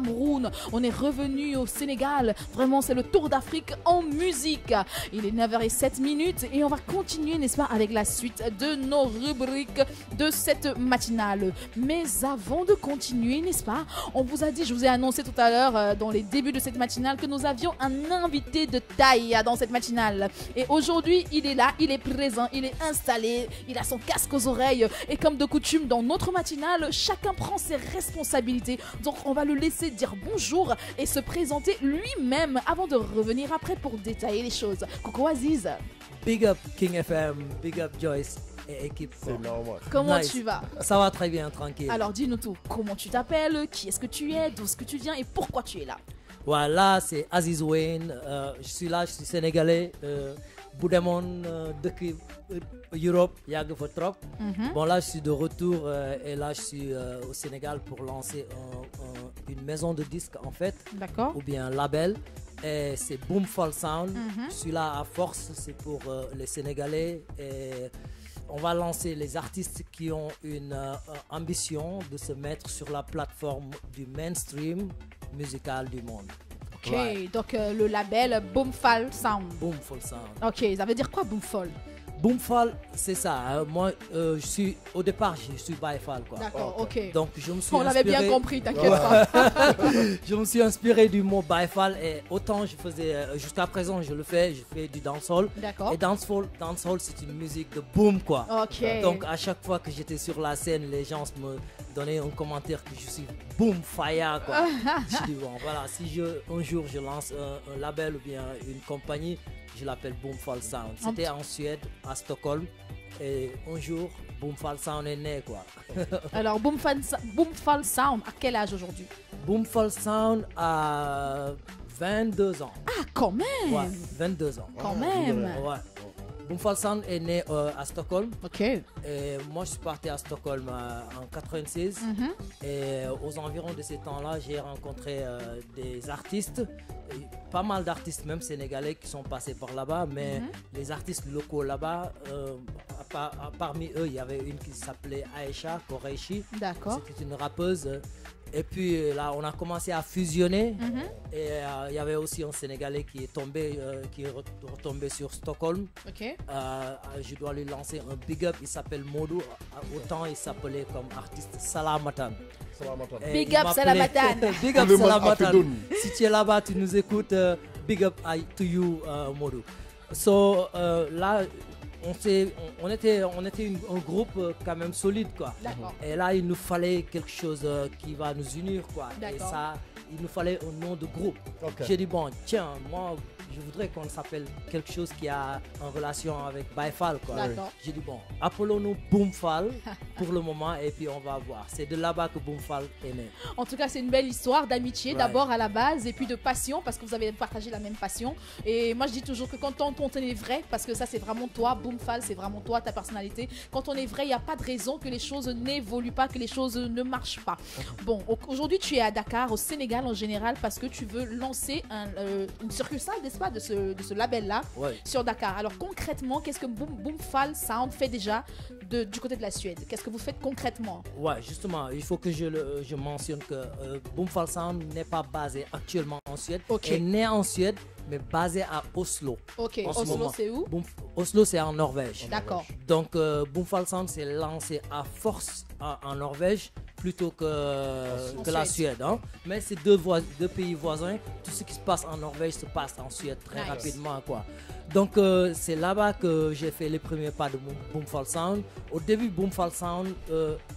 Cameroun, on est revenu au Sénégal. Vraiment, c'est le tour d'Afrique en musique. Il est 9h07 et on va continuer, n'est-ce pas, avec la suite de nos rubriques de cette matinale. Mais avant de continuer, n'est-ce pas, on vous a dit, je vous ai annoncé tout à l'heure dans les débuts de cette matinale que nous avions un invité de taille dans cette matinale. Et aujourd'hui, il est là, il est présent, il est installé, il a son casque aux oreilles. Et comme de coutume, dans notre matinale, chacun prend ses responsabilités. Donc, on va le laisser dire bonjour et se présenter lui-même avant de revenir après pour détailler les choses. Coucou Aziz. Big up King FM, big up Joyce et équipe. C'est normal. Comment Nice. tu vas? Ça va très bien, tranquille. Alors dis-nous tout. Comment tu t'appelles? Qui est-ce que tu es? D'où est-ce que tu viens? Et pourquoi tu es là? Voilà, c'est Aziz Wayne. Je suis là, je suis sénégalais. Boudemon de Europe, Yag trop. Bon, là, je suis de retour et là, je suis au Sénégal pour lancer une maison de disques en fait, D'accord. ou bien un label. Et c'est Boomfall Sound. Je suis là à force, c'est pour les Sénégalais. Et on va lancer les artistes qui ont une ambition de se mettre sur la plateforme du mainstream musical du monde. Ok, Ouais. donc le label Boomfall Sound. Boomfall Sound. Ok, ça veut dire quoi Boomfall? Boomfall, c'est ça. Hein. Moi, je suis au départ, je suis Baifal quoi. D'accord, ok. Donc je me suis On l'avait bien inspiré- compris, t'inquiète pas. Je me suis inspiré du mot Baifal et autant je faisais jusqu'à présent je le fais, je fais du dancehall. D'accord. Et dancehall c'est une musique de boom quoi. Ok. Donc à chaque fois que j'étais sur la scène, les gens me donnaient un commentaire que je suis boom fire quoi. Je dis bon voilà, si un jour je lance un label ou bien une compagnie, je l'appelle Boomfall Sound. C'était en Suède, à Stockholm, et un jour Boomfall Sound est né quoi. Alors Boomfall Sound, à quel âge aujourd'hui? Boomfall Sound a 22 ans. Ah, quand même. Ouais, 22 ans. Quand même. Ouais. Boomfall Sound est né à Stockholm. Ok. Et moi, je suis parti à Stockholm en 96. Et aux environs de ces temps-là, j'ai rencontré des artistes, et pas mal d'artistes, même sénégalais, qui sont passés par là-bas. Mais les artistes locaux là-bas, parmi eux, il y avait une qui s'appelait Aïcha Koreishi. D'accord. C'était une rappeuse. Et puis là, on a commencé à fusionner. Et il y avait aussi un Sénégalais qui est tombé, qui est retombé sur Stockholm. Ok. Je dois lui lancer un big up. Il s'appelle Modou. Autant il s'appelait comme artiste Salamatan. Salamatan. Et Big il up m'appelait- Salamatan. Big up Le man Salamatan. Afedoun. Si tu es là-bas, tu nous écoutes. Big up to you, Modou. So là, on était un groupe quand même solide quoi. D'accord. Et là, il nous fallait quelque chose qui va nous unir quoi. Et D'accord. ça, il nous fallait un nom de groupe. Ok. J'ai dit bon, tiens, moi, je voudrais qu'on s'appelle quelque chose qui a en relation avec Baifal quoi. D'accord. J'ai dit bon, appelons-nous Boomfall pour le moment et puis on va voir. C'est de là-bas que Boomfall est né. En tout cas, c'est une belle histoire d'amitié Ouais. d'abord à la base et puis de passion parce que vous avez partagé la même passion. Et moi, je dis toujours que quand on est vrai, parce que ça, c'est vraiment toi, Boomfall, c'est vraiment toi, ta personnalité. Quand on est vrai, il n'y a pas de raison que les choses n'évoluent pas, que les choses ne marchent pas. Bon, aujourd'hui, tu es à Dakar, au Sénégal en général, parce que tu veux lancer une succursale, n'est-ce pas, de ce label-là Ouais. sur Dakar. Alors concrètement, qu'est-ce que Boomfall Sound fait déjà du côté de la Suède? Qu'est-ce que vous faites concrètement? Ouais, justement, il faut que je mentionne que Boomfall Sound n'est pas basé actuellement en Suède. Ok. Il est né en Suède, mais basé à Oslo. Ok, En ce Oslo, moment. c'est où? Oslo, c'est en Norvège. D'accord. Donc, Boomfall Sound s'est lancé à force en Norvège plutôt que la Suède. Hein. Mais c'est deux pays voisins. Tout ce qui se passe en Norvège se passe en Suède très Nice. rapidement. Quoi. Donc, c'est là-bas que j'ai fait les premiers pas de Boomfall Sound. Au début, Boomfall Sound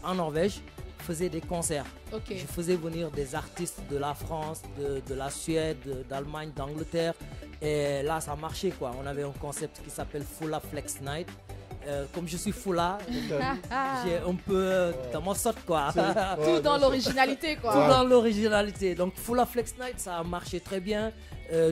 en Norvège faisait des concerts. Ok. Je faisais venir des artistes de la France, de la Suède, d'Allemagne, d'Angleterre. Et là, ça marchait quoi. On avait un concept qui s'appelle Fula Flex Night. Comme je suis Fula, j'ai un peu dans ma sorte quoi. Tout dans l'originalité, quoi. Tout dans l'originalité. Donc Fula Flex Night, ça a marché très bien.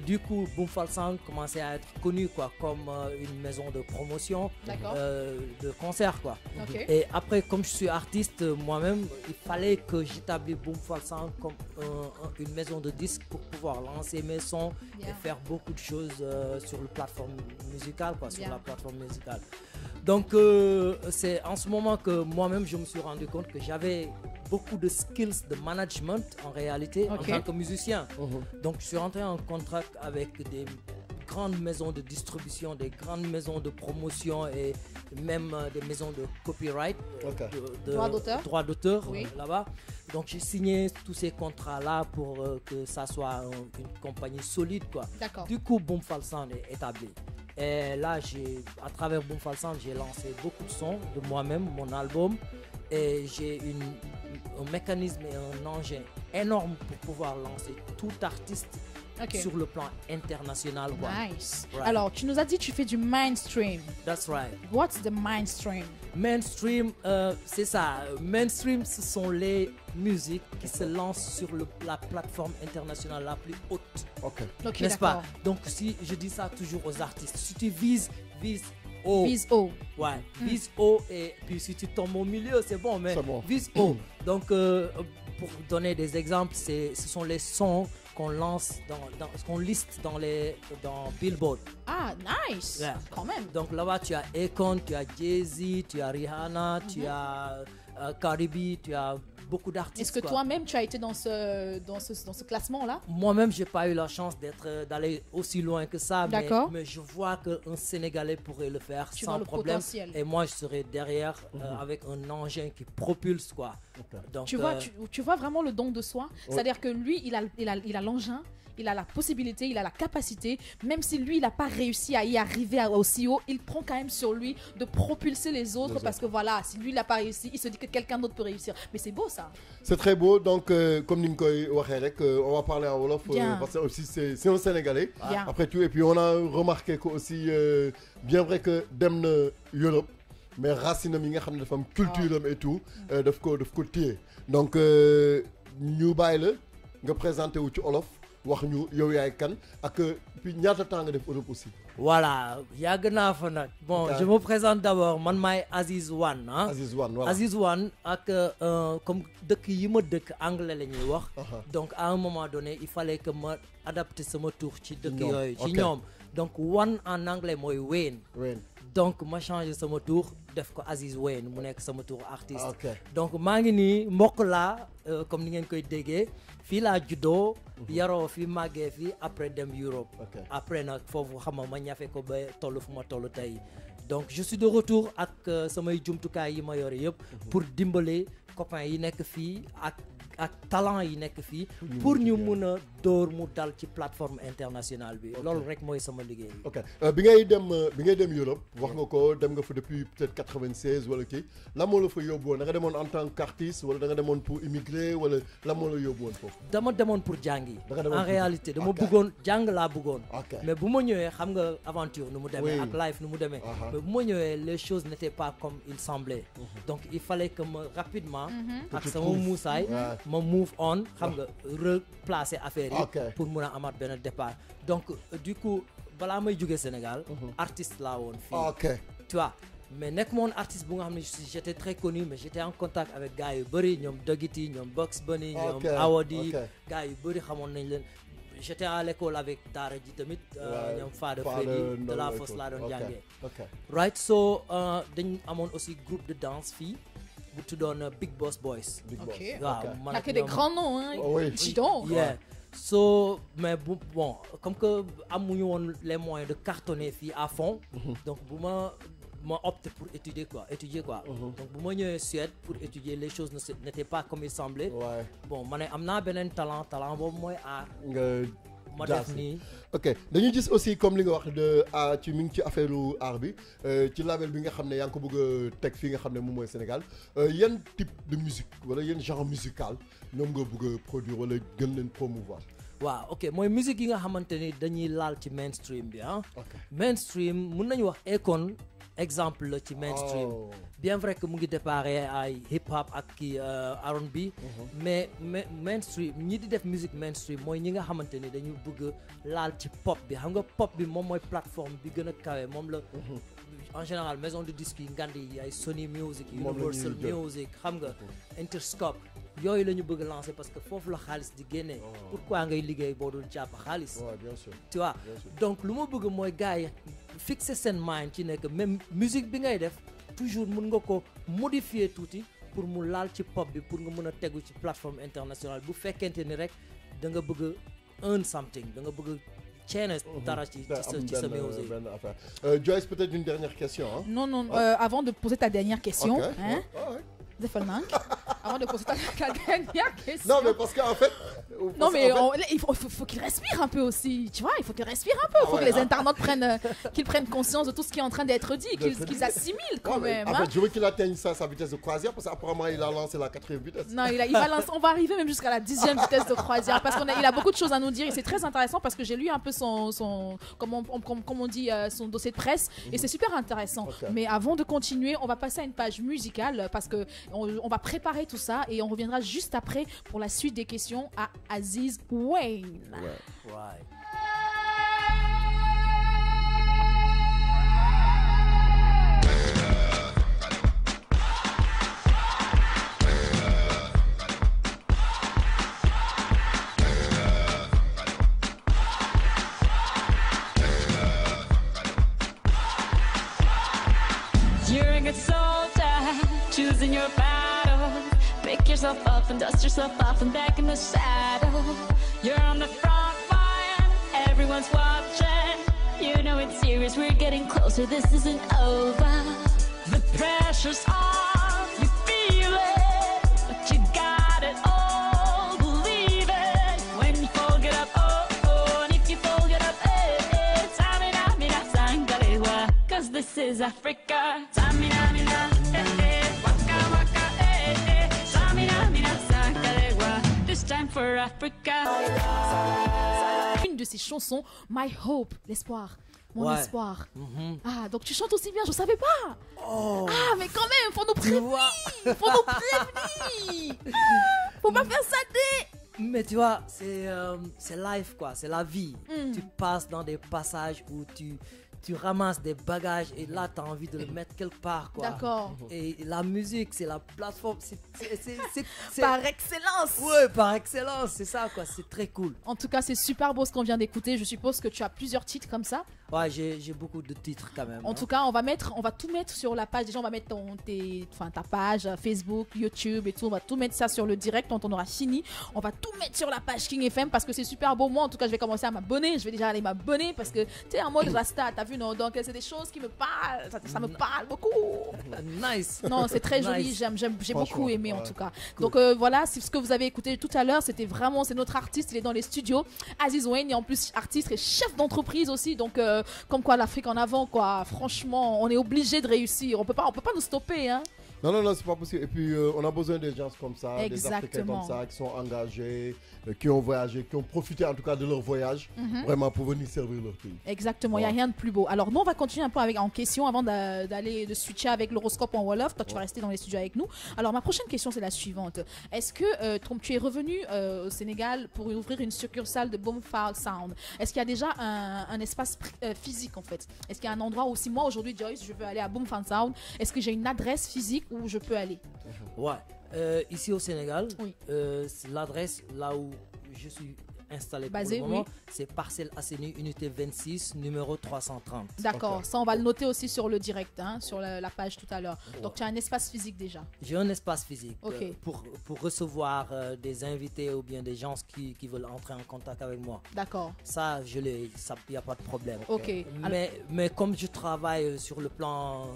Du coup, Boomfall Sound commençait à être connu quoi, comme une maison de promotion, D'accord. de concert quoi. Ok. Et après, comme je suis artiste moi-même, il fallait que j'établisse Boomfall Sound comme une maison de disques pour pouvoir lancer mes sons Bien. et faire beaucoup de choses sur la plateforme musicale quoi, sur Bien. la plateforme musicale. Donc c'est en ce moment que moi-même je me suis rendu compte que j'avais beaucoup de skills de management en réalité en tant que musicien. Donc je suis rentré en contact avec des grandes maisons de distribution, des grandes maisons de promotion et même des maisons de copyright, droit d'auteur là-bas. Donc j'ai signé tous ces contrats-là pour que ça soit une compagnie solide, quoi. Du coup, Boom Fall Sound est établi. Et là, à travers Boom Fall Sound, j'ai lancé beaucoup de sons de moi-même, mon album. Et j'ai un mécanisme et un engin énorme pour pouvoir lancer tout artiste sur le plan international. Nice. Right. Alors, tu nous as dit que tu fais du mainstream. That's right. What's the mainstream? Mainstream, c'est ça. Mainstream, ce sont les musiques qui se lancent sur la plateforme internationale la plus haute. N'est-ce pas? Donc, si je dis ça toujours aux artistes, si tu vises haut. Vise haut. Ouais, vise haut et puis si tu tombes au milieu, c'est bon, mais vise haut. Donc, pour donner des exemples, ce sont les sons qu'on lance, qu'on liste dans Billboard. Ah, nice! Yeah. Quand même. Donc là-bas, tu as Akon, tu as Jay-Z, tu as Rihanna, tu as Cardi B, tu as beaucoup d'artistes. Est-ce que toi-même, tu as été dans ce classement-là? Moi-même, je n'ai pas eu la chance d'aller aussi loin que ça. Mais je vois qu'un Sénégalais pourrait le faire sans problème. Et moi, je serai derrière avec un engin qui propulse, quoi. Donc, tu vois vraiment le don de soi. C'est-à-dire que lui, il a l'engin. Il a la possibilité, il a la capacité, même si lui, il n'a pas réussi à y arriver aussi haut, il prend quand même sur lui de propulser les autres parce que voilà, si lui, il n'a pas réussi, il se dit que quelqu'un d'autre peut réussir. Mais c'est beau ça. C'est très beau, donc comme Ninkoy Wacherek, on va parler en Wolof parce que aussi c'est un Sénégalais. Après tout, et puis on a remarqué que aussi, bien vrai que Demne Europe, mais racine mi nga xam ne dafa am culture am et tout, daf ko téye. Donc ñu bàyyi la nga présenté wu ci Wolof. wax ñu yow yaay kan ak puis ñaata temps nga def Europe aussi. Voilà, yàgg naa fa nag. Bon, je me présente d'abord, man maay Aziz One. Aziz One, voilà. Aziz One ak comme dëkk yi ma dëkk anglais la ñuy wax. Donc à un moment donné, il fallait que ma adapter sama tur ci dëkk yooyu ci ñoom. Donc One en anglais mooy Wayne. Donc ma changé sama tour def ko Aziz Wayne mu nekk sama tour artiste. Donc maa ngi nii mbokk laa comme ni ngeen koy déggee fii laa juddoo yaroo fi màggee fi après dem Europe. Après nag foofu xam nga ma ñafe ko ba toll fu ma toll tey. Donc je suis de retour ak samay jumtukaay yi ma yore yëpp pour dimbale copains yi nekk fii ak talent yi nekk fii pour ñu mun a door mu dal ci plateforme internationale bi loolu rek mooy sama liggéey. bi ngay dem Europe wax nga ko dem nga fa depuis peut-être 96 wala kii la moo la fa yóbbu woon da nga demoon en tant qu'artiste wala da nga demoon pour immigrer wala la moo la yóbbu woon foofu. dama demoon pour jàngi. En réalité dama bëggoon jàng laa bëggoon. Mais bu ma ñëwee xam nga aventure nu mu demee ak life nu mu demee. Mais bu ma ñëwee les choses n'étaient pas comme il semblait. Donc il fallait que ma rapidement ak sama muusaay ma move on xam nga replacer affaire yi pour mun a amaat benn départ. Donc du coup balaa may jógee Sénégal artiste laa woon fii tu vois mais nekk moon artiste bu nga xam ne j'étais très connu mais j'étais en contact avec gars yu bëri ñoom Dogiti ñoom Bugs Bunny ñoom Awadi gars yu bëri xamoon nañ leen. J'étais à l'école avec Daara ji tamit ñoom Fada Freddy de la Fosse laa doon jàngee right so dañ amoon aussi groupe de danse fii bu tuddoon Big Boss Boys. Waaw man ak des grands noms hein. Dis donc. So mais bon comme que amuñu woon les moyens de cartonner fii à fond. Donc bu ma opté pour étudier quoi. Donc bu ma ñëwee Suède pour étudier les choses n'étaient pas comme il semblait. Bon ma ne am naa beneen talent boobu mooy art. ma def nii. dañuy gis aussi comme li nga wax ci mi ngi ci affaire art bi ci label bi nga xam ne yaa ngi ko bëgg a teg fii nga xam ne moom mooy Sénégal yan type de musique wala yan genre musical ñoom nga bëgg a produire wala gën leen promouvoir. waaw mooy musique yi nga xamante ni dañuy laal ci mainstream bi mainstream mun nañu wax Akon exemple la ci mainstream bien vrai que mu ngi déparé ay hip hop ak kii R&B mais mainstream ñi di def musique mainstream mooy ñi nga xamante ni dañu bëgg laal ci pop bi xam nga pop bi moom mooy plateforme bi gën a kawe moom la en général maison de disque yi ngand yi ay Sony Music Universal Music xam nga Interscope yooyu la ñu bëgg lancer parce que foofu la xaalis di génnee pourquoi ngay liggéey boo dul jàpp xaalis tu vois donc lu ma bëgg mooy gars yi fixer seen mind ci nekk même musique bi ngay def toujours mun nga ko modifier tuuti pour mu laal ci pop bi pour nga mën a tegu ci plateforme internationale bu fekkente ni rek da nga bëgg earn something da nga bëgg chaîne dara ci sa musique. Joyce, peut-être une dernière question. Hein? Non, avant de poser ta dernière question, hein, avant de poser ta dernière question. Non, mais parce qu'en fait. Non, mais il faut qu'il respire un peu aussi. Tu vois, il faut qu'il respire un peu. Il faut que les internautes prennent conscience de tout ce qui est en train d'être dit, qu'ils assimilent quand même. En fait, je veux qu'il atteigne sa vitesse de croisière parce qu'apparemment, il a lancé la 4e vitesse. Non, il va lancer, on va arriver même jusqu'à la 10e vitesse de croisière parce qu'il a beaucoup de choses à nous dire et c'est très intéressant parce que j'ai lu un peu comme on dit, son dossier de presse et c'est super intéressant. Mais avant de continuer, on va passer à une page musicale parce que on va préparer tout ça et on reviendra juste après pour la suite des questions à Aziz Wayne. Ouais. You're a good soldier, choosing your battle. Pick yourself up and dust yourself off and back in the saddle. You're on the front line, everyone's watching. You know it's serious, we're getting closer, this isn't over. The pressure's on, you feel it, but you got it all, believe it. When you fall, get up, oh, and if you fall, get up, Samina, mina, sangalewa, 'cause this is Africa. Samina, mina, waka, waka, Samina, mina, sangalewa, this time for Africa. Une de ces chansons, My Hope, l'espoir. Mon espoir. Ah, donc tu chantes aussi bien, je savais pas. Ah, mais quand même, faut nous prévenir. Faut pas faire ça dès. Mais tu vois, c'est life quoi, c'est la vie. Tu passes dans des passages où tu ramasses des bagages et là tu as envie de le mettre quelque part quoi. D'accord. Et la musique, c'est la plateforme, c'est par excellence. Ouais, par excellence, c'est ça quoi, c'est très cool. En tout cas, c'est super beau ce qu'on vient d'écouter. Je suppose que tu as plusieurs titres comme ça. Ouais, j'ai beaucoup de titres quand même. En tout cas, on va tout mettre sur la page. Déjà, on va mettre ta page Facebook, YouTube et tout. On va tout mettre ça sur le direct quand on aura fini. On va tout mettre sur la page King FM parce que c'est super beau. Moi, en tout cas, je vais commencer à m'abonner. Je vais déjà aller m'abonner parce que tu es en mode Rasta. T'as vu, non? Donc, c'est des choses qui me parlent. Ça me parle beaucoup. Nice. Non, c'est très joli. Nice. J'ai beaucoup aimé en tout cas. Cool. Donc voilà, c'est ce que vous avez écouté tout à l'heure. C'était vraiment, c'est notre artiste. Il est dans les studios. Aziz Wayne est en plus artiste et chef d'entreprise aussi. Donc comme quoi l'Afrique en avant quoi. Franchement, on est obligé de réussir. On peut pas nous stopper hein. Non, c'est pas possible. Et puis, on a besoin des gens comme ça, des Africains comme ça, qui sont engagés, qui ont voyagé, qui ont profité en tout cas de leur voyage, vraiment pour venir servir leur pays. Exactement, il n'y a rien de plus beau. Alors, nous, on va continuer un peu en question avant de switcher avec l'horoscope en Wolof. Toi, tu vas rester dans les studios avec nous. Alors, ma prochaine question, c'est la suivante. Est-ce que tu es revenu au Sénégal pour ouvrir une succursale de Boomfile Sound? Est-ce qu'il y a déjà un espace physique en fait? Est-ce qu'il y a un endroit où si moi, aujourd'hui, Joyce, je veux aller à Boomfile Sound, est-ce que j'ai une adresse physique où je peux aller? Ouais, ici au Sénégal, oui. L'adresse là où je suis installé basé, pour le moment, oui. c'est Parcelles Assainies, unité 26, numéro 330. D'accord, ça on va le noter aussi sur le direct, hein, sur la page tout à l'heure. Donc tu as un espace physique déjà? J'ai un espace physique pour recevoir des invités ou bien des gens qui veulent entrer en contact avec moi. D'accord. Ça, il n'y a pas de problème. Ok. Mais comme je travaille sur le plan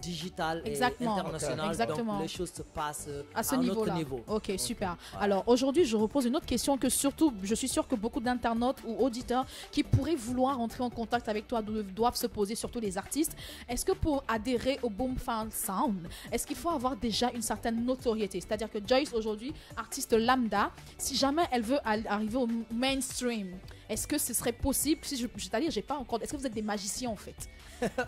digital et international, donc les choses se passent à un autre niveau. Ok, super. Ouais. Alors aujourd'hui, je repose une autre question que surtout, je suis sûre que beaucoup d'internautes ou auditeurs qui pourraient vouloir entrer en contact avec toi doivent se poser, surtout les artistes. Est-ce que pour adhérer au Boomfile Sound, est-ce qu'il faut avoir déjà une certaine notoriété? C'est-à-dire que Joyce aujourd'hui, artiste lambda, si jamais elle veut arriver au mainstream, est-ce que ce serait possible? C'est-à-dire, j'ai pas encore. Est-ce que vous êtes des magiciens en fait?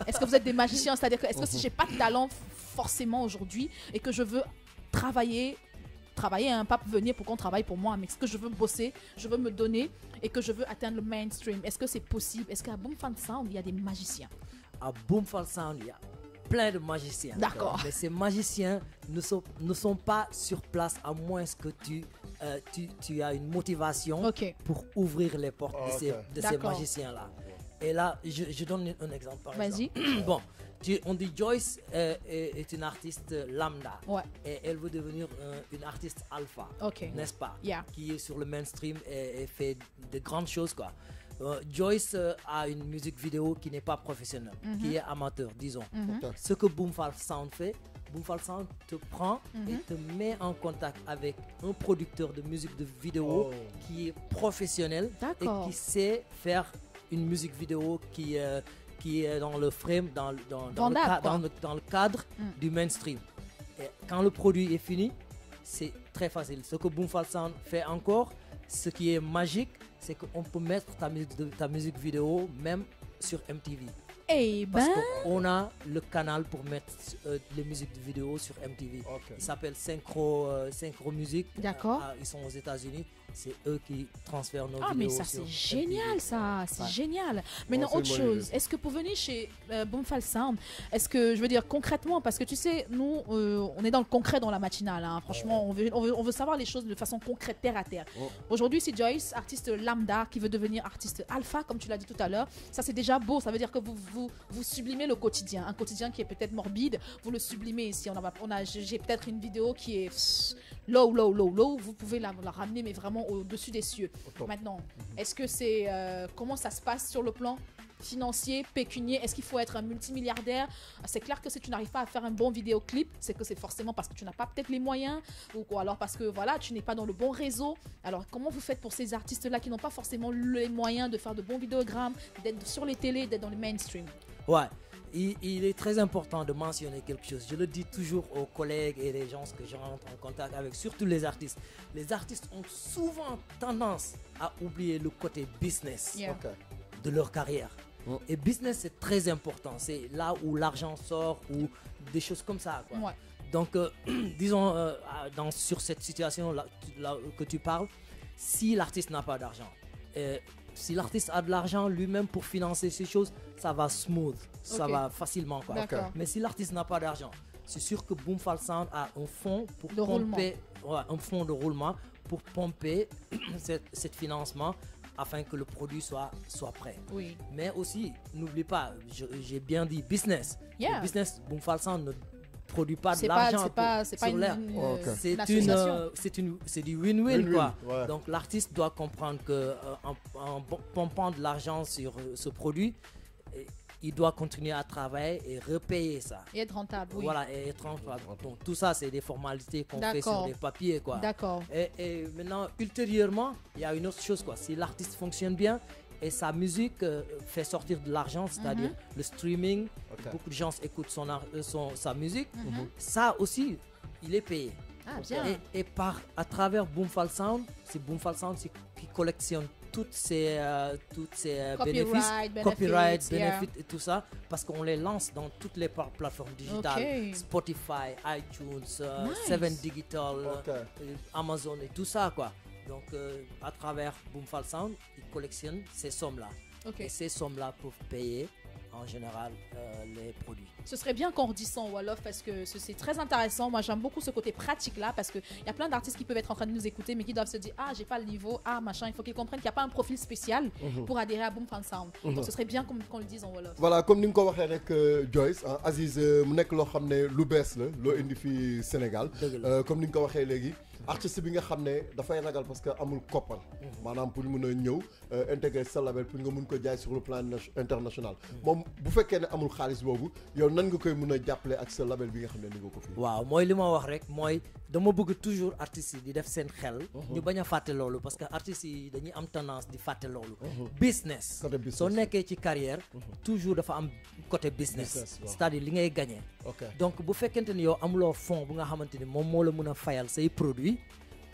Est-ce que vous êtes des magiciens? C'est-à-dire que est-ce que si j'ai pas de talent forcément aujourd'hui et que je veux travailler pas venir pour qu'on travaille pour moi, mais est-ce que je veux bosser, je veux me donner et que je veux atteindre le mainstream? Est-ce que c'est possible? Est-ce qu'à Boomfile Sound il y a des magiciens? À Boomfile Sound, il y a plein de magiciens. D'accord. Mais ces magiciens ne sont pas sur place à moins que tu as une motivation pour ouvrir les portes de ces magiciens-là. Et là, je donne un exemple par exemple. Vas-y. Bon, On dit Joyce est une artiste lambda. Ouais. Et elle veut devenir une artiste alpha. Ok. N'est-ce pas? Yeah. Qui est sur le mainstream et fait de grandes choses, quoi. Joyce a une musique vidéo qui n'est pas professionnelle, qui est amateur, disons. Ce que Boomfal Sound fait, Boomfal Sound te prend et te met en contact avec un producteur de musique de vidéo qui est professionnel et qui sait faire une musique vidéo qui est dans le frame, dans le cadre du mainstream. Et quand le produit est fini, c'est très facile. Ce que Boomfal Sound fait encore, ce qui est magique, c'est qu'on peut mettre ta musique vidéo même sur MTV. Parce qu'on a le canal pour mettre les musiques de vidéo sur MTV. Il s'appelle Synchro Music. D'accord. Ils sont aux États-Unis. C'est eux qui transfèrent nos vidéos. Ah, mais ça, c'est génial, ça. C'est génial. Maintenant, autre chose. Est-ce que pour venir chez Boomfal Sound, est-ce que, je veux dire, concrètement, parce que tu sais, nous, on est dans le concret dans la matinale. Hein. Franchement, on veut savoir les choses de façon concrète, terre à terre. Aujourd'hui, c'est Joyce, artiste lambda, qui veut devenir artiste alpha, comme tu l'as dit tout à l'heure. Ça, c'est déjà beau. Ça veut dire que vous sublimez le quotidien. Un quotidien qui est peut-être morbide, vous le sublimez ici. J'ai peut-être une vidéo qui est low. Vous pouvez la ramener, mais vraiment au-dessus des cieux. Maintenant, est-ce que c'est... comment ça se passe sur le plan financier, pécunier? Est-ce qu'il faut être un multimilliardaire? C'est clair que si tu n'arrives pas à faire un bon vidéoclip, c'est que c'est forcément parce que tu n'as pas peut-être les moyens ou alors parce que voilà, tu n'es pas dans le bon réseau. Alors comment vous faites pour ces artistes-là qui n'ont pas forcément les moyens de faire de bons vidéogrammes, d'être sur les télés, d'être dans le mainstream? Ouais. Il est très important de mentionner quelque chose. Je le dis toujours aux collègues et les gens que je rentre en contact avec, surtout les artistes. Les artistes ont souvent tendance à oublier le côté business de leur carrière. Et business, c'est très important. C'est là où l'argent sort ou des choses comme ça, quoi. Ouais. Donc, disons, sur cette situation-là que tu parles, si l'artiste n'a pas d'argent, si l'artiste a de l'argent lui-même pour financer ces choses, ça va smooth, ça va facilement, quoi. Mais si l'artiste n'a pas d'argent, c'est sûr que Boomfal Sound a un fonds pour pomper, un fonds de roulement pour pomper ce financement afin que le produit soit prêt. Oui. Mais aussi, n'oublie pas, j'ai bien dit business. Le business, Boomfal Sound ne produit pas de l'argent sur l'air. C'est du win-win, quoi. Donc l'artiste doit comprendre que en pompant de l'argent sur ce produit, il doit continuer à travailler et repayer ça. Et être rentable, oui. Voilà, et être rentable. Donc tout ça, c'est des formalités qu'on fait sur les papiers, quoi. D'accord. Et maintenant, ultérieurement, il y a une autre chose, quoi. Si l'artiste fonctionne bien et sa musique fait sortir de l'argent, c'est-à-dire le streaming, beaucoup de gens écoutent sa musique, ça aussi, il est payé. Ah, bien. Et à travers Boomfal Sound, c'est Boomfal Sound qui collectionne toutes ces bénéfices, copyright, benefits et tout ça, parce qu'on les lance dans toutes les plateformes digitales, Spotify, iTunes, Seven Digital, Amazon et tout ça, quoi. Donc à travers Boomfal Sound, ils collectionnent ces sommes-là. Et ces sommes-là peuvent payer en général les produits. Ce serait bien qu'on redise ça en Wolof parce que c'est très intéressant. Moi, j'aime beaucoup ce côté pratique là parce qu'il y a plein d'artistes qui peuvent être en train de nous écouter mais qui doivent se dire ah, j'ai pas le niveau, ah, machin. Il faut qu'ils comprennent qu'il n'y a pas un profil spécial pour adhérer à Boomfal Sound. Donc, ce serait bien qu'on le dise en Wolof. Voilà, comme nous l'avons dit avec Joyce, Aziz, mu nekk loo xam ne lu bees la loo indi fi Sénégal. Comme ni nga ko waxee léegi. Artiste bi nga xam ne dafay ragal parce que amul koppar maanaam pour mën a ñëw intégrer sa label pour nga mën ko jaay sur le plan international moom bu fekkee ne amul xaalis boobu yow nan nga koy mën a jàppale ak sa label bi nga xam ne ni nga ko fi. waaw mooy li ma wax rek mooy dama bëgg toujours artistes yi di def seen xel ñu bañ a fàtte loolu parce que artistes yi dañuy am tendance di fàtte loolu. Business soo nekkee ci carrière toujours dafa am côté business c'est-à-dire li ngay gagner. Donc bu fekkente ni yow amuloo fond bu nga xamante ni moom moo la mën a fayal say produits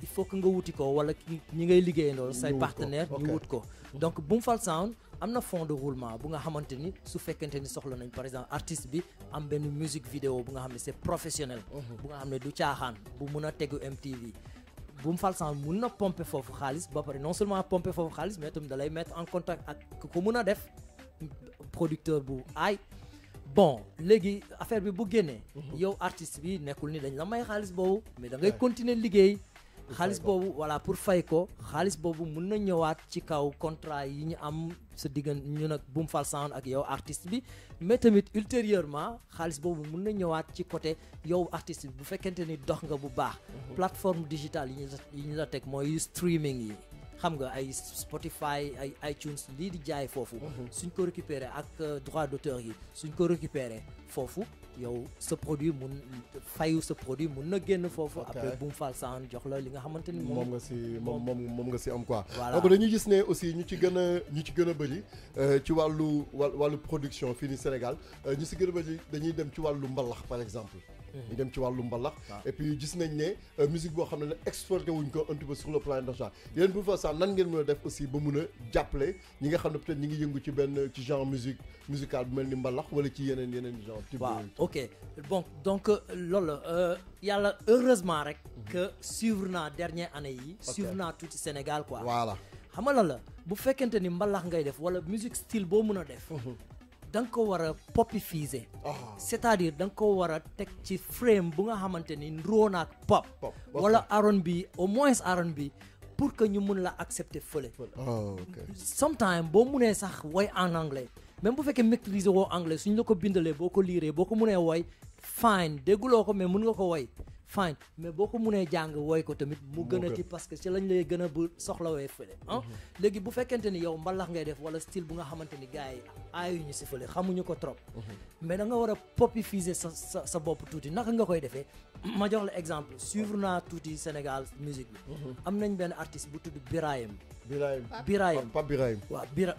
il faut que nga wuti ko wala ñi ngay liggéeyandoo say partenaire ñu wut ko. Donc Boomfal Sound am na fond de roulement bu nga xamante ni su fekkente ni soxla nañ par exemple artiste bi am benn musique vidéo bu nga xam ne c'est professionnel bu nga xam ne du caaxaan bu mun a tegu MTV. Boomfal Sound mun na pomper foofu xaalis ba pare non seulement pomper foofu xaalis mais itam da lay mettre en contact ak ko mun a def producteur bu aay. Bon léegi affaire bi bu génnee yow artiste bi nekkul ni dañ la may xaalis boobu mais da ngay continuer liggéey xaalis boobu voilà pour fay ko xaalis boobu mun na ñëwaat ci kaw contrat yi ñu am sa diggan ñu nag Boom Fall Sound ak yow artiste bi mais tamit ultérieurement xaalis boobu mun na ñëwaat ci côté yow artiste bi bu fekkente ni dox nga bu baax plateforme digitale yi ñu la teg mooy streaming yi xam nga ay Spotify ay iTunes lii di jaay foofu suñ ko récupérer ak droit d'auteur yi suñ ko récupérer foofu yow sa produit mun fayu sa produit mun na génn foofu après Boom Fall Sound jox la li nga xamante ni moom nga si am quoi donc dañuy gis ne aussi ñu ci gën a bëri ci wàllu production fii ni Sénégal ñu si gën a bëri dañuy dem ci wàllu mbalax par exemple ñu dem ci wàllu mbalax et puis gis nañ ne musique boo xam ne exporté wuñ ko un petit peu sur le plan international yéen Boom Fall Sound nan ngeen mën a def aussi ba mun a jàppale ñi nga xam ne peut-être ñi ngi yëngu ci genre musical bu mel ni mbalax wala ci yeneen genre waaw ok bon donc loolu yàlla heureusement rek que suivre naa dernière année yi suivre naa tuuti Sénégal quoi voilà xam nga la bu fekkente ni mbalax ngay def wala musique style boo mën a def da nga ko war a popifier c'est-à-dire da nga ko war a teg ci frame bu nga xamante ni nróon ak pop wala R&B au moins R&B pour que ñu mun la accepter fële sometimes boo munee sax woy en anglais même bu fekkee maîtriser woo anglais suñ la ko bindalee boo ko liiree boo ko munee woy fine dégguloo ko mais mun nga ko woy fine mais boo ko munee jàng woy ko tamit mu gën a ci parce que ci lañ lay gën a bu soxlawee fële léegi bu fekkente ni yow mbalax ngay def wala style bu nga xamante ni gars yi aayuñu si fële xamuñu ko trop mais da nga war a popifier sa bopp tuuti naka nga koy defee ma jox la exemple suivre naa tuuti Sénégal musique bi am nañ benn artiste bu tudd Birahim waaw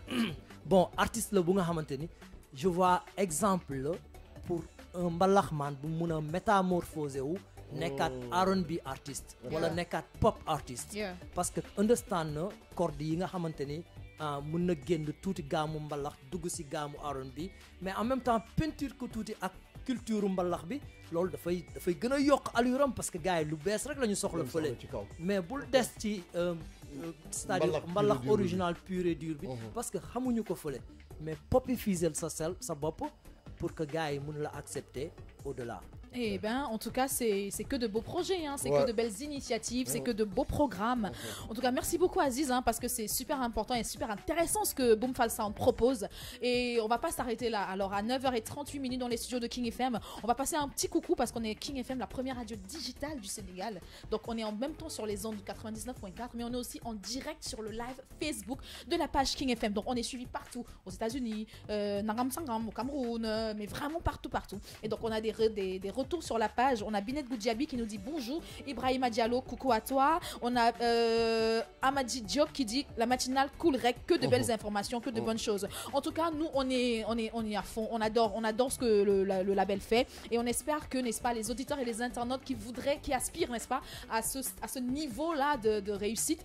bon artiste la bu nga xamante ni je vois exemple la pour un mbalaxmaan bu mun a métamorphosé wu nekkaat R&B artiste wala nekkaat pop artiste parce que understand na corde yi nga xamante ni mun na génn tuuti gaamu mbalax dugg si gaamu R&B mais en même temps peinture ko tuuti ak culture mbalax bi loolu dafay gën a yokk alluram parce que gars yi lu bees rek la ñu soxla fële mais bul des ci c'est-à-dire mbalax original pur et dur bi parce que xamuñu ko fële mais popifier sa bopp pour que gars yi mun la accepter au-delà. Eh bien, en tout cas, c'est que de beaux projets, hein, c'est que de belles initiatives, c'est que de beaux programmes. En tout cas, merci beaucoup Aziz, hein, parce que c'est super important et super intéressant ce que Boom Fall Sound propose. Et on va pas s'arrêter là. Alors, à 9h38 dans les studios de King FM, on va passer un petit coucou parce qu'on est King FM, la première radio digitale du Sénégal. Donc, on est en même temps sur les ondes 99.4, mais on est aussi en direct sur le live Facebook de la page King FM. Donc, on est suivi partout, aux États-Unis, Nangam Sangam, au Cameroun, mais vraiment partout. Et donc, on a des retours sur la page. On a Binet Goudjabi qui nous dit bonjour, Ibrahima Diallo, coucou à toi. On a Amadi Diop qui dit la matinale cool rec, que de belles informations, que de bonnes choses. En tout cas, nous on est à fond. On adore ce que le label fait et on espère que, n'est-ce pas, les auditeurs et les internautes qui aspirent, n'est-ce pas, à ce niveau-là de réussite,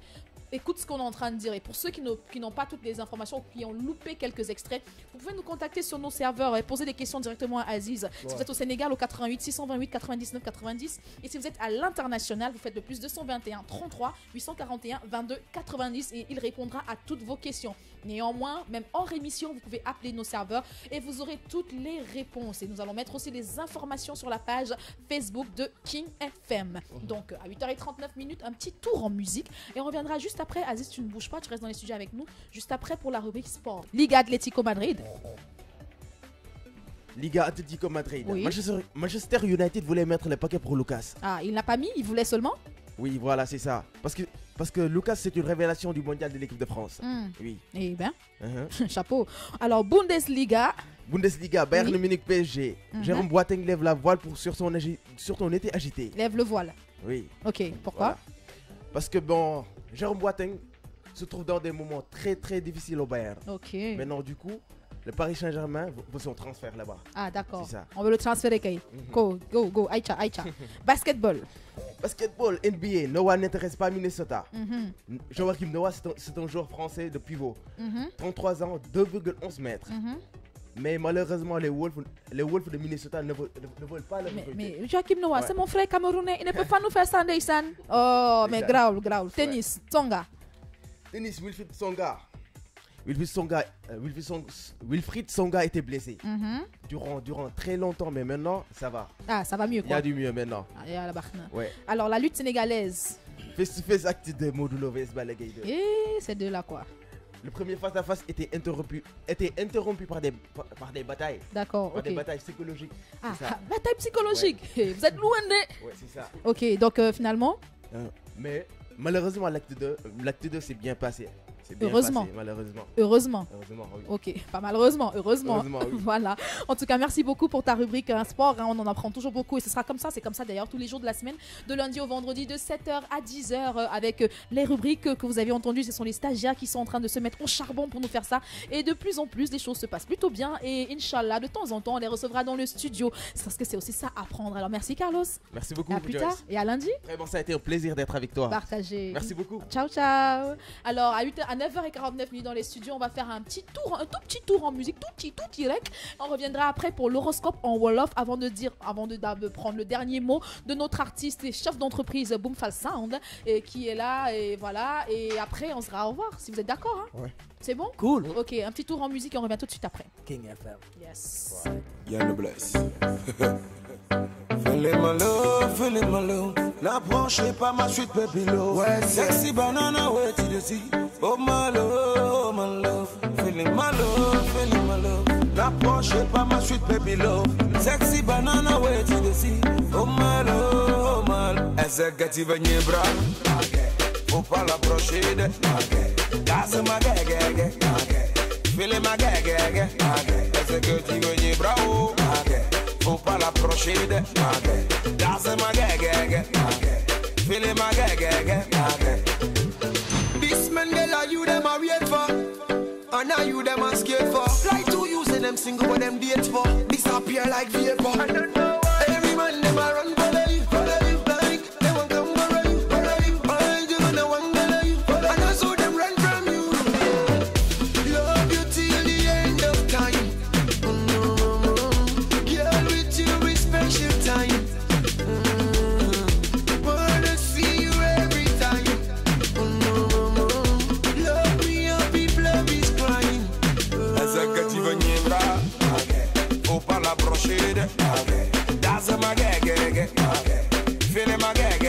écoute ce qu'on est en train de dire. Et pour ceux qui n'ont pas toutes les informations ou qui ont loupé quelques extraits, vous pouvez nous contacter sur nos serveurs et poser des questions directement à Aziz. Si vous êtes au Sénégal, au 88 628 99 90. Et si vous êtes à l'international, vous faites le plus 221 33 841 22 90 et il répondra à toutes vos questions. Néanmoins, même hors émission, vous pouvez appeler nos serveurs et vous aurez toutes les réponses. Et nous allons mettre aussi les informations sur la page Facebook de King FM. Donc, à 8h39, un petit tour en musique. Et on reviendra juste après. Aziz, tu ne bouges pas, tu restes dans les studios avec nous. Juste après pour la rubrique sport. Liga Atlético Madrid. Liga Atlético Madrid. Oui. Manchester United voulait mettre les paquets pour Lucas. Ah, il n'a pas mis, il voulait seulement. Oui, voilà, c'est ça. Parce que Lucas, c'est une révélation du mondial de l'équipe de France. Oui. Eh bien, chapeau. Alors, Bundesliga, Bayern Munich PSG. Jérôme Boateng lève la voile sur ton été agité. Lève le voile. Oui. Ok, pourquoi? Voilà. Parce que bon, Jérôme Boateng se trouve dans des moments très très difficiles au Bayern. Ok. Maintenant, du coup, le Paris Saint-Germain veut son transfert là-bas. Ah, d'accord. C'est ça. On veut le transférer, Kay. Go. Aïcha. Basketball, NBA, Noah n'intéresse pas Minnesota. Joachim Noah, c'est un joueur français de pivot. 33 ans, 2,11 mètres. Mais malheureusement, les Wolves de Minnesota ne veulent pas le recruter. Mais Joachim Noah, c'est mon frère camerounais. Il ne peut pas nous faire ça, Ndeysan. Oh, mais grave. Tennis, Tsonga. Tennis, Wilfried Tsonga était blessé durant très longtemps, mais maintenant ça va. Ah, ça va mieux quoi. Il y a du mieux maintenant. Ah, il y a la barre. Ouais. Alors la lutte sénégalaise. Face-to-face acte de Modulo vs Balaguer 2. Et ces deux-là, quoi. Le premier face-à-face était interrompu par des batailles. D'accord, Par ok. des batailles psychologiques. Ah, C'est ça. bataille psychologique. Vous êtes loin de... Ouais, c'est ça. Ok, donc finalement, Mais malheureusement, l'acte 2 s'est bien passé. C'est bien Heureusement. passé, malheureusement. heureusement. Heureusement, oui. Ok, pas malheureusement, heureusement. Heureusement, oui. Voilà. En tout cas, merci beaucoup pour ta rubrique sport. Hein, on en apprend toujours beaucoup et ce sera comme ça. C'est comme ça d'ailleurs tous les jours de la semaine, de lundi au vendredi, de 7h à 10h, avec les rubriques que vous avez entendues. Ce sont les stagiaires qui sont en train de se mettre au charbon pour nous faire ça. Et de plus en plus, les choses se passent plutôt bien. Et Inch'Allah, de temps en temps, on les recevra dans le studio. C'est parce que c'est aussi ça apprendre. Alors merci Carlos. Merci beaucoup. À plus Joyce. tard et à lundi. Vraiment, ça a été un plaisir d'être avec toi. Partagez. Merci beaucoup. Ciao, ciao. Alors, à 9h49 minutes dans les studios, on va faire un petit tour, un tout petit tour en musique, tout direct. On reviendra après pour l'horoscope en Wolof avant de prendre le dernier mot de notre artiste et chef d'entreprise Boomfal Sound qui est là et voilà. Et après, on sera au revoir si vous êtes d'accord. Hein. Ouais. C'est bon? Cool. Ok, un petit tour en musique et on revient tout de suite après. King FM. Yes. Y'a le bless. Feeling my love. L'approche est pas ma suite, baby love. Ouais, sexy banana, ouais, tu le dis. Oh my love. Feeling my love. L'approche est pas ma suite, baby love. Sexy banana, ouais, tu le dis. Oh my love. Essa gativa bra. Faut pas l'approcher de. That's my gag. Feeling my gag. Essa gativa bra. Faut pas l'approcher de. That's my gag. Feeling my gag. This man girl are you them a wait for, and are you them a scared for? Like to using them single but them date for. Disappear like vapor. I don't know why. Every man them a run follow you. Like they want come follow you. I just wanna follow you. And I saw them run from you. Love you till the end of time. Girl with you is special time. Wanna see you every time. Love me up if love is crying. Essa gativa bra. Faut pas l'approcher de. That's my gag. Feeling my gag.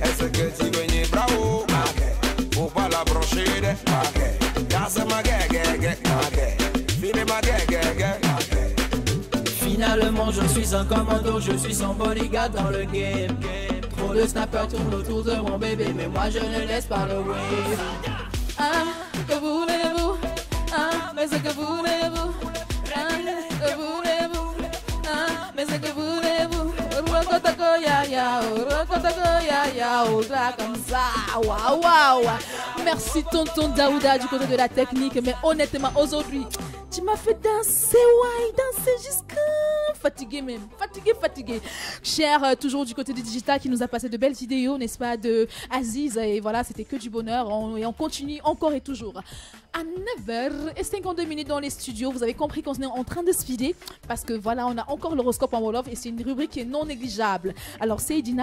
Essa gativa bra. Faut pas l'approcher de. That's my gag. Feeling my gag. Finalement je suis un commando, je suis son bodyguard dans le game. Trop de snappers tournent autour de mon bébé, mais moi je ne laisse pas le wave. Ah, que voulez-vous? Ah, mais ce que voulez-vous? Ah, que voulez-vous? Ah, mais ce que voulez-vous? Comme ça, waouh. Merci tonton Daouda du côté de la technique, mais honnêtement aujourd'hui, tu m'as fait danser, jusqu'à fatigué même, fatigué. Cher, toujours du côté du digital qui nous a passé de belles vidéos, n'est-ce pas, de Aziz, et voilà, c'était que du bonheur, et on continue encore et toujours. À 9h52 minutes dans les studios, vous avez compris qu'on est en train de se filer, parce que voilà, on a encore l'horoscope en Wolof, et c'est une rubrique qui est non négligeable. Alors, c'est Edina.